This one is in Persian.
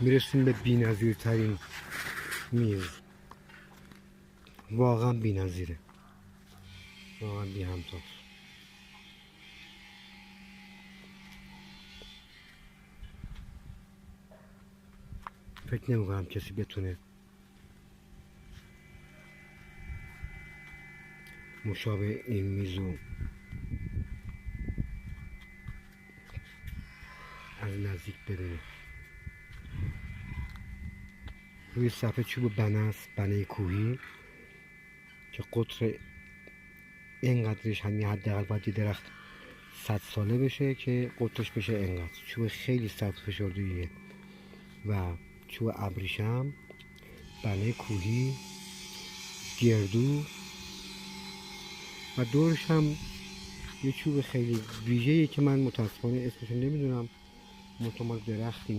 میرسیم به بی‌نظیرترین میز. واقعا بی‌نظیره، واقعا بی همتاست. فکر نمی‌کنم کسی بتونه مشابه این میزو از نزدیک ببینه. روی صفحه چوب بنه است، بنه کوهی که قطر اینقدرش همین حداقل باید یه درخت 100 ساله بشه که قطرش بشه اینقدر. چوب خیلی سخت فشرده‌ایه و چوب ابریشم، بنه کوهی، گردو و دورش هم یه چوب خیلی ویژه‌ایه که من متاسفانه اسمشو نمیدونم. مال درختی